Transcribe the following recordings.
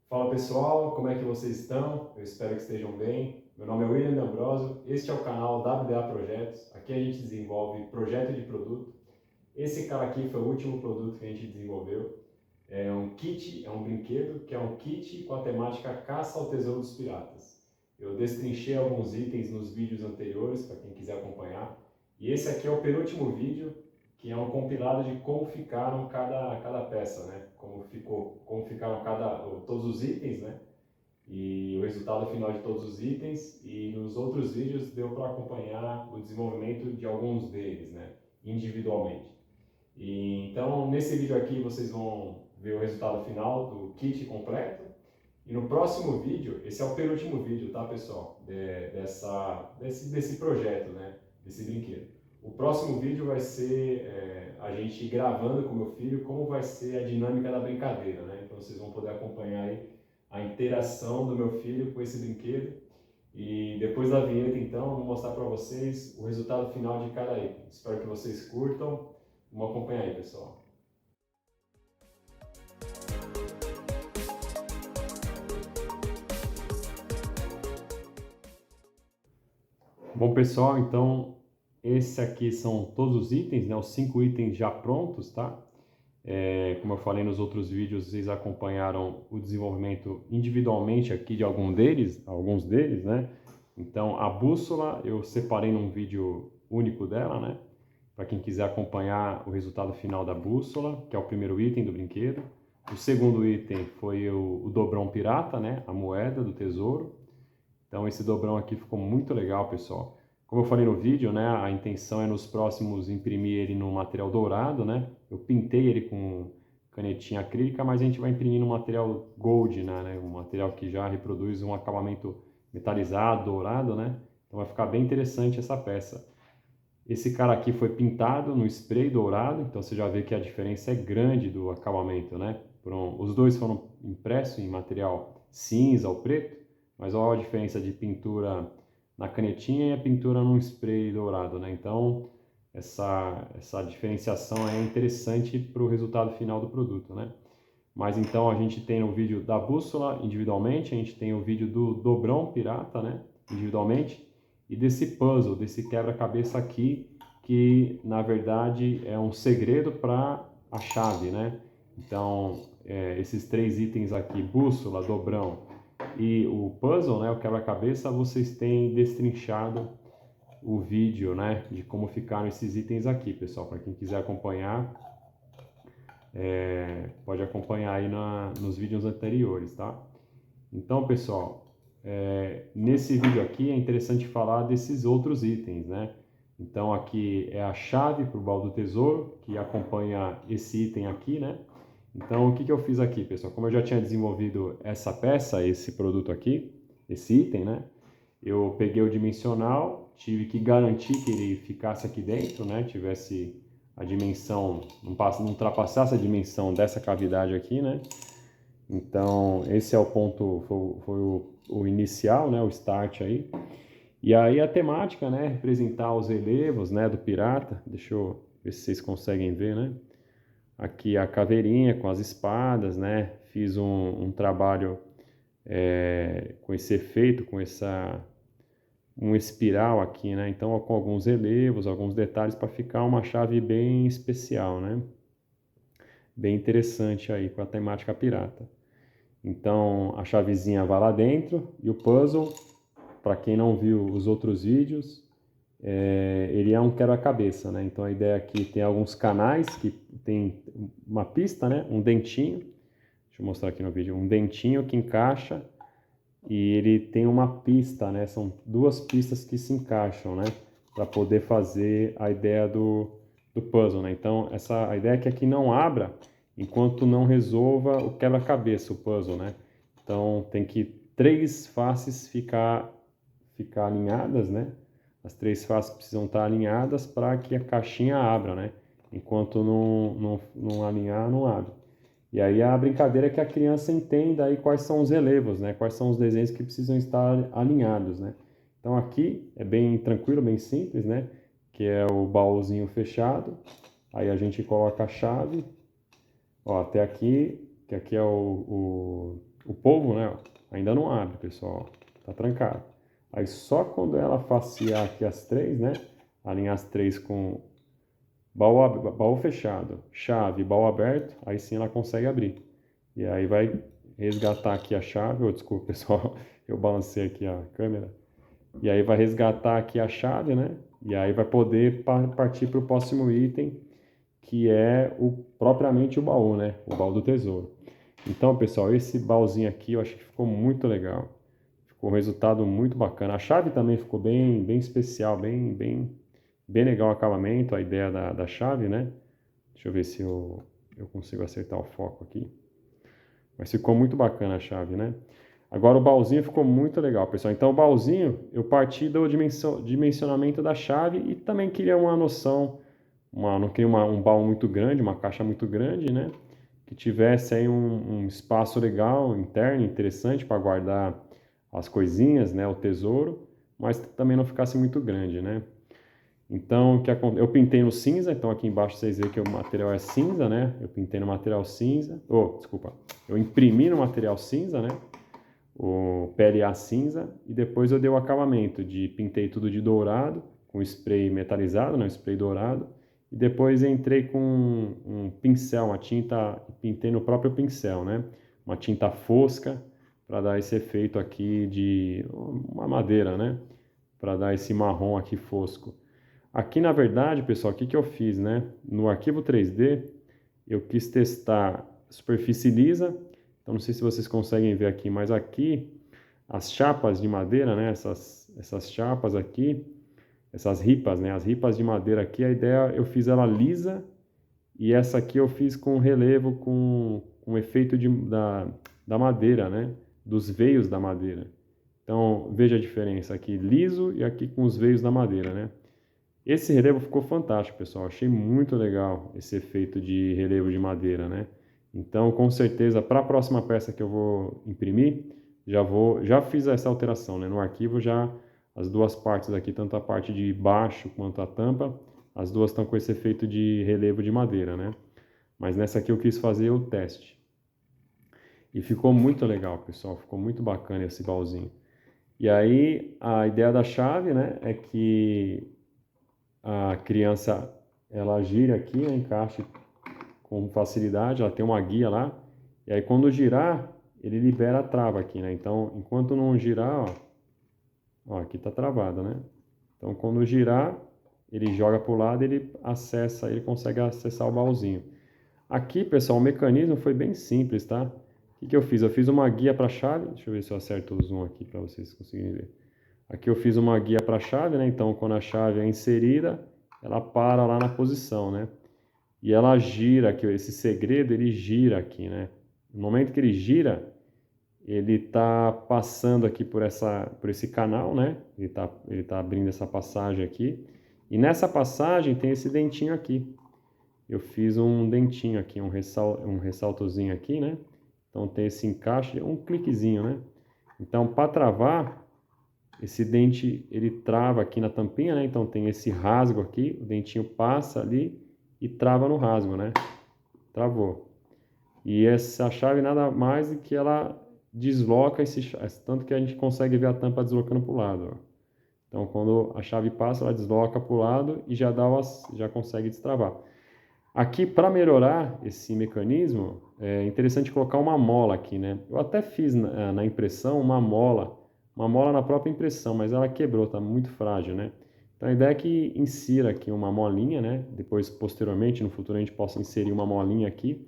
Fala pessoal, como é que vocês estão? Eu espero que estejam bem. Meu nome é William D'Ambrosio, este é o canal WDA Projetos. Aqui a gente desenvolve projeto de produto. Esse cara aqui foi o último produto que a gente desenvolveu. É um kit, é um brinquedo que é um kit com a temática Caça ao Tesouro dos Piratas. Eu destrinchei alguns itens nos vídeos anteriores para quem quiser acompanhar. E esse aqui é o penúltimo vídeo, que é um compilado de como ficaram cada peça, né? Como ficaram todos os itens, né? E o resultado final de todos os itens. E nos outros vídeos deu para acompanhar o desenvolvimento de alguns deles, né? Individualmente. Então, nesse vídeo aqui vocês vão ver o resultado final do kit completo. E no próximo vídeo, esse é o penúltimo vídeo, tá, pessoal? Desse projeto, né? Desse brinquedo. O próximo vídeo vai ser a gente gravando com meu filho como vai ser a dinâmica da brincadeira, né? Então vocês vão poder acompanhar aí a interação do meu filho com esse brinquedo. E depois da vinheta, então, eu vou mostrar para vocês o resultado final de cada item. Espero que vocês curtam. Vamos acompanhar aí, pessoal. Bom, pessoal, então, esse aqui são todos os itens, né? Os 5 itens já prontos, tá? Como eu falei nos outros vídeos, vocês acompanharam o desenvolvimento individualmente aqui de alguns deles, né? Então, a bússola eu separei num vídeo único dela, né? Para quem quiser acompanhar o resultado final da bússola, que é o primeiro item do brinquedo. O segundo item foi o dobrão pirata, né? A moeda do tesouro. Então esse dobrão aqui ficou muito legal, pessoal. Como eu falei no vídeo, né, a intenção é nos próximos imprimir ele no material dourado, né? Eu pintei ele com canetinha acrílica, mas a gente vai imprimir no material gold, né, um material que já reproduz um acabamento metalizado, dourado, né? Então vai ficar bem interessante essa peça. Esse cara aqui foi pintado no spray dourado, então você já vê que a diferença é grande do acabamento, né? Os dois foram impressos em material cinza ou preto, mas olha a diferença de pintura na canetinha e a pintura no spray dourado, né? Então, essa diferenciação é interessante para o resultado final do produto, né? Mas então a gente tem o vídeo da bússola individualmente, a gente tem o vídeo do dobrão pirata, né? Individualmente, e desse puzzle, desse quebra-cabeça aqui, que na verdade é um segredo para a chave, né? Então, esses 3 itens aqui, bússola, dobrão e o puzzle, né, o quebra-cabeça, vocês têm destrinchado o vídeo, né, de como ficaram esses itens aqui, pessoal. Para quem quiser acompanhar, pode acompanhar aí nos vídeos anteriores, tá? Então, pessoal, nesse vídeo aqui é interessante falar desses outros itens, né? Então, aqui é a chave para o baú do tesouro, que acompanha esse item aqui, né? Então, o que eu fiz aqui, pessoal? Como eu já tinha desenvolvido essa peça, esse produto aqui, esse item, né? Eu peguei o dimensional, tive que garantir que ele ficasse aqui dentro, né? Tivesse a dimensão, não ultrapassasse a dimensão dessa cavidade aqui, né? Então, esse é o ponto, foi o inicial, né? O start aí. E aí a temática, né? Representar os relevos, né? Do pirata. Deixa eu ver se vocês conseguem ver, né? Aqui a caveirinha com as espadas, né? Fiz um trabalho com esse efeito, um espiral aqui, né? Então com alguns relevos, alguns detalhes para ficar uma chave bem especial, né? Bem interessante aí com a temática pirata. Então a chavezinha vai lá dentro e o puzzle, para quem não viu os outros vídeos, ele é um quebra-cabeça, né? Então a ideia aqui tem alguns canais que tem uma pista, né? Um dentinho. Deixa eu mostrar aqui no vídeo. Um dentinho que encaixa e ele tem uma pista, né? São 2 pistas que se encaixam, né? Para poder fazer a ideia do puzzle, né? Então a ideia é que aqui não abra enquanto não resolva o quebra-cabeça, o puzzle, né? Então tem que 3 faces ficar alinhadas, né? As 3 faces precisam estar alinhadas para que a caixinha abra, né? Enquanto não alinhar, não abre. E aí a brincadeira é que a criança entenda aí quais são os relevos, né? Quais são os desenhos que precisam estar alinhados, né? Então aqui é bem tranquilo, bem simples, né? Que é o baúzinho fechado. Aí a gente coloca a chave, ó, até aqui, que aqui é o polvo, né, ó, ainda não abre, pessoal, ó, tá trancado. Aí só quando ela facear aqui as três, né, alinhar as três com baú fechado, chave, baú aberto, aí sim ela consegue abrir. E aí vai resgatar aqui a chave, desculpa, pessoal, eu balancei aqui a câmera. E aí vai resgatar aqui a chave, né? E aí vai poder partir para o próximo item, que é propriamente o baú, né? O baú do tesouro. Então, pessoal, esse baúzinho aqui eu acho que ficou muito legal. Ficou um resultado muito bacana. A chave também ficou bem especial, bem legal o acabamento, a ideia da chave, né? Deixa eu ver se eu consigo acertar o foco aqui. Mas ficou muito bacana a chave, né? Agora o baúzinho ficou muito legal, pessoal. Então o baúzinho, eu parti do dimensionamento da chave e também queria uma noção, não queria um baú muito grande, uma caixa muito grande, né? Que tivesse aí um espaço legal, interno, interessante para guardar as coisinhas, né? O tesouro, mas também não ficasse muito grande, né? Então, eu pintei no cinza, então aqui embaixo vocês veem que o material é cinza, né? Eu pintei no material cinza, desculpa, eu imprimi no material cinza, né? O PLA cinza, e depois eu dei o acabamento pintei tudo de dourado, com spray metalizado, né? Spray dourado, e depois entrei com um pincel, uma tinta, pintei no próprio pincel, né? Uma tinta fosca, para dar esse efeito aqui de uma madeira, né? Para dar esse marrom aqui fosco. Aqui, na verdade, pessoal, o que eu fiz, né? No arquivo 3D, eu quis testar superfície lisa. Então, não sei se vocês conseguem ver aqui, mas aqui, as chapas de madeira, né? Essas chapas aqui, essas ripas, né? As ripas de madeira aqui, a ideia, eu fiz ela lisa, e essa aqui eu fiz com relevo, com efeito da madeira, né? Dos veios da madeira. Então, veja a diferença aqui, liso e aqui com os veios da madeira, né? Esse relevo ficou fantástico, pessoal. Achei muito legal esse efeito de relevo de madeira, né? Então, com certeza, para a próxima peça que eu vou imprimir, já fiz essa alteração, né? No arquivo já as duas partes aqui, tanto a parte de baixo quanto a tampa, as duas estão com esse efeito de relevo de madeira, né? Mas nessa aqui eu quis fazer o teste. E ficou muito legal, pessoal. Ficou muito bacana esse baúzinho. E aí, a ideia da chave, né, é que a criança ela gira aqui, né, encaixe com facilidade, ela tem uma guia lá, e aí quando girar, ele libera a trava aqui, né? Então, enquanto não girar, ó aqui tá travado, né? Então, quando girar, ele joga para o lado, ele consegue acessar o baúzinho. Aqui, pessoal, o mecanismo foi bem simples, tá? O que eu fiz? Eu fiz uma guia para a chave, deixa eu ver se eu acerto o zoom aqui para vocês conseguirem ver. Aqui eu fiz uma guia para a chave, né? Então, quando a chave é inserida, ela para lá na posição, né? E ela gira aqui, esse segredo, ele gira aqui, né? No momento que ele gira, ele está passando aqui por esse canal, né? Ele tá abrindo essa passagem aqui. E nessa passagem tem esse dentinho aqui. Eu fiz um dentinho aqui, um ressaltozinho aqui, né? Então tem esse encaixe, um cliquezinho, né? Então, para travar, esse dente, ele trava aqui na tampinha, né? Então tem esse rasgo aqui, o dentinho passa ali e trava no rasgo, né? Travou. E essa chave nada mais do que ela desloca tanto que a gente consegue ver a tampa deslocando para o lado, ó. Então quando a chave passa, ela desloca para o lado e já consegue destravar. Aqui, para melhorar esse mecanismo, é interessante colocar uma mola aqui, né? Eu até fiz na impressão uma mola na própria impressão, mas ela quebrou, tá muito frágil, né? Então a ideia é que insira aqui uma molinha, né? Depois, posteriormente, no futuro, a gente possa inserir uma molinha aqui.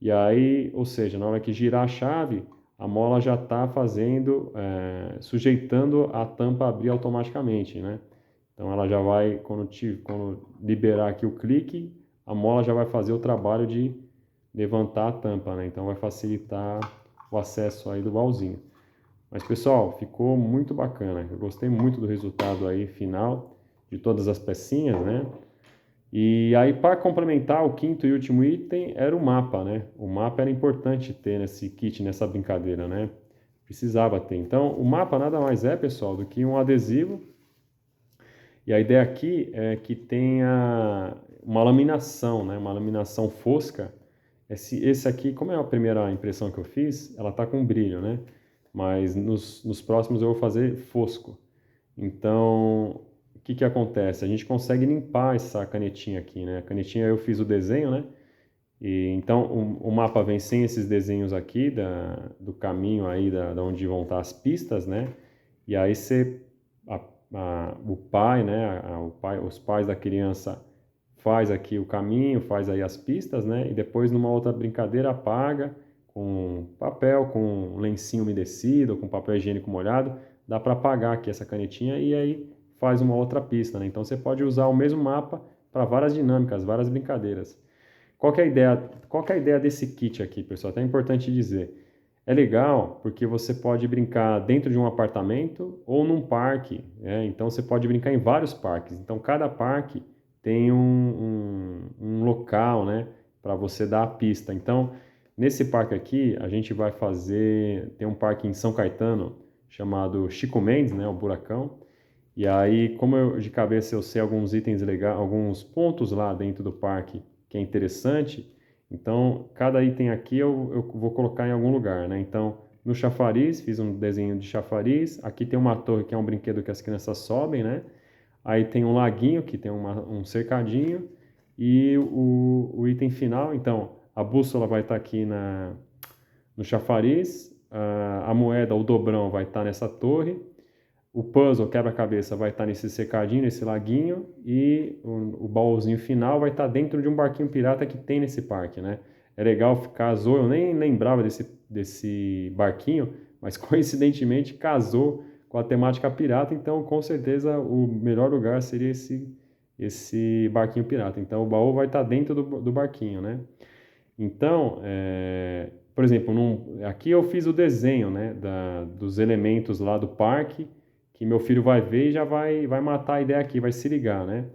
E aí, ou seja, na hora que girar a chave, a mola já está sujeitando a tampa a abrir automaticamente, né? Então ela já vai, quando liberar aqui o clique, a mola já vai fazer o trabalho de levantar a tampa, né? Então vai facilitar o acesso aí do baúzinho. Mas pessoal, ficou muito bacana. Eu gostei muito do resultado aí final de todas as pecinhas, né? E aí para complementar o quinto e último item era o mapa, né? O mapa era importante ter nesse kit, nessa brincadeira, né? Precisava ter. Então o mapa nada mais é, pessoal, do que um adesivo. E a ideia aqui é que tenha uma laminação, né? Uma laminação fosca Esse aqui, como é a primeira impressão que eu fiz, ela tá com brilho, né? Mas nos próximos eu vou fazer fosco. Então, o que que acontece? A gente consegue limpar essa canetinha aqui, né? A canetinha eu fiz o desenho, né? E então o mapa vem sem esses desenhos aqui do caminho aí da onde vão estar as pistas, né? E aí o pai, né? Os pais da criança faz aqui o caminho, faz aí as pistas, né? E depois numa outra brincadeira apaga com papel, com um lencinho umedecido, com papel higiênico molhado, dá para apagar aqui essa canetinha e aí faz uma outra pista, né? Então você pode usar o mesmo mapa para várias dinâmicas, várias brincadeiras. Qual que é a ideia desse kit aqui, pessoal? Até é importante dizer. É legal porque você pode brincar dentro de um apartamento ou num parque, né? Então você pode brincar em vários parques. Então cada parque tem um local, né, para você dar a pista. Então nesse parque aqui a gente vai fazer, tem um parque em São Caetano chamado Chico Mendes, né, o Buracão. E aí, como eu de cabeça eu sei alguns itens legais, alguns pontos lá dentro do parque que é interessante, então cada item aqui eu vou colocar em algum lugar, né? Então, no chafariz, fiz um desenho de chafariz. Aqui tem uma torre que é um brinquedo que as crianças sobem, né? Aí tem um laguinho que tem um cercadinho e o item final, então a bússola vai estar aqui no chafariz, a moeda, o dobrão vai estar nessa torre. O puzzle, quebra-cabeça, vai estar nesse secadinho, nesse laguinho, e o baúzinho final vai estar dentro de um barquinho pirata que tem nesse parque, né? É legal, casou, eu nem lembrava desse barquinho, mas coincidentemente casou com a temática pirata, então com certeza o melhor lugar seria esse barquinho pirata. Então o baú vai estar dentro do barquinho, né? Então, por exemplo, aqui eu fiz o desenho, né, dos elementos lá do parque, que meu filho vai ver e já vai matar a ideia aqui, vai se ligar, né?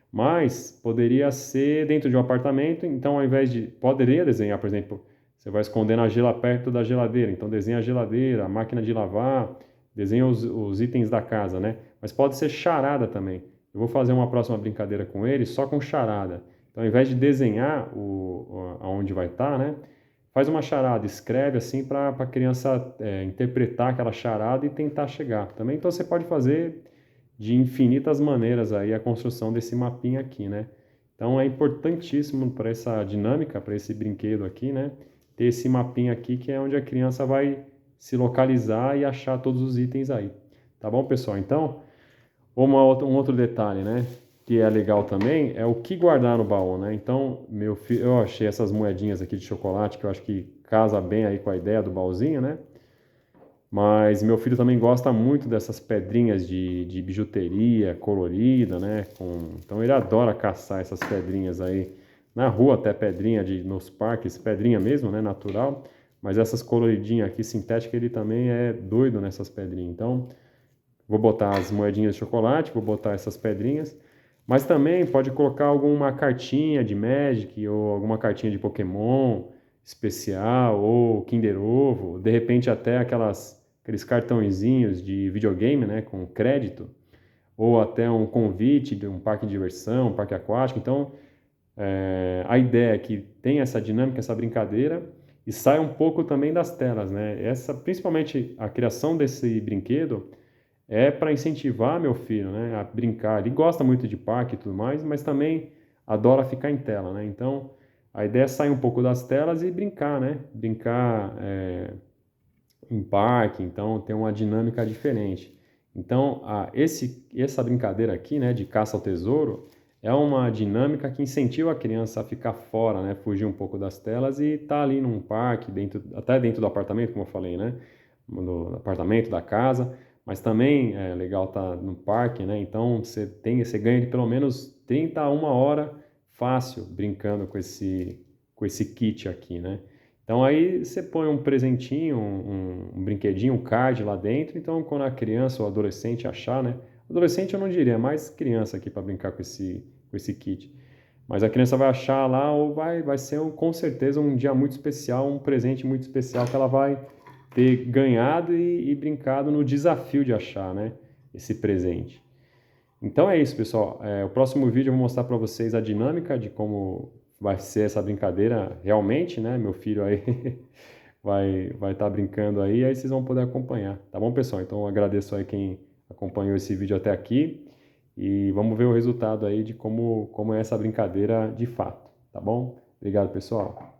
Mas poderia ser dentro de um apartamento, então ao invés de... Poderia desenhar, por exemplo, você vai esconder perto da geladeira, então desenha a geladeira, a máquina de lavar, desenha os itens da casa, né? Mas pode ser charada também. Eu vou fazer uma próxima brincadeira com ele só com charada. Então, ao invés de desenhar aonde vai estar, né? Faz uma charada, escreve assim para a criança interpretar aquela charada e tentar chegar. Também, então, você pode fazer de infinitas maneiras aí a construção desse mapinha aqui, né? Então, é importantíssimo para essa dinâmica, para esse brinquedo aqui, né? Ter esse mapinha aqui que é onde a criança vai se localizar e achar todos os itens aí. Tá bom, pessoal? Então, um outro detalhe, né? Que é legal também, é o que guardar no baú, né? Então, eu achei essas moedinhas aqui de chocolate, que eu acho que casa bem aí com a ideia do baúzinho, né? Mas meu filho também gosta muito dessas pedrinhas de bijuteria colorida, né? Então ele adora caçar essas pedrinhas aí. Na rua até pedrinha, nos parques, pedrinha mesmo, né? Natural. Mas essas coloridinhas aqui, sintéticas, ele também é doido nessas pedrinhas. Então, vou botar as moedinhas de chocolate, vou botar essas pedrinhas. Mas também pode colocar alguma cartinha de Magic ou alguma cartinha de Pokémon especial ou Kinder Ovo. De repente até aqueles cartõezinhos de videogame, né, com crédito. Ou até um convite de um parque de diversão, um parque aquático. Então, a ideia é que tenha essa dinâmica, essa brincadeira e saia um pouco também das telas, né? Principalmente a criação desse brinquedo é para incentivar meu filho, né, a brincar. Ele gosta muito de parque e tudo mais, mas também adora ficar em tela, né? Então, a ideia é sair um pouco das telas e brincar, né? Brincar em parque, então tem uma dinâmica diferente. Então, essa brincadeira aqui, né, de caça ao tesouro, é uma dinâmica que incentiva a criança a ficar fora, né, fugir um pouco das telas e estar ali num parque, até dentro do apartamento, como eu falei, né, no apartamento, da casa, mas também é legal estar no parque, né, então você ganha de pelo menos 30 a 1 hora fácil brincando com esse kit aqui, né. Então aí você põe um presentinho, um brinquedinho, um card lá dentro. Então quando a criança ou adolescente achar, né? Adolescente eu não diria, mais criança aqui para brincar com esse kit. Mas a criança vai achar lá ou vai ser com certeza um dia muito especial, um presente muito especial que ela vai ter ganhado e brincado no desafio de achar, né? Esse presente. Então é isso, pessoal. O próximo vídeo eu vou mostrar para vocês a dinâmica de como vai ser essa brincadeira realmente, né? Meu filho aí vai estar brincando aí vocês vão poder acompanhar, tá bom, pessoal? Então eu agradeço aí quem acompanhou esse vídeo até aqui e vamos ver o resultado aí de como é essa brincadeira de fato, tá bom? Obrigado, pessoal.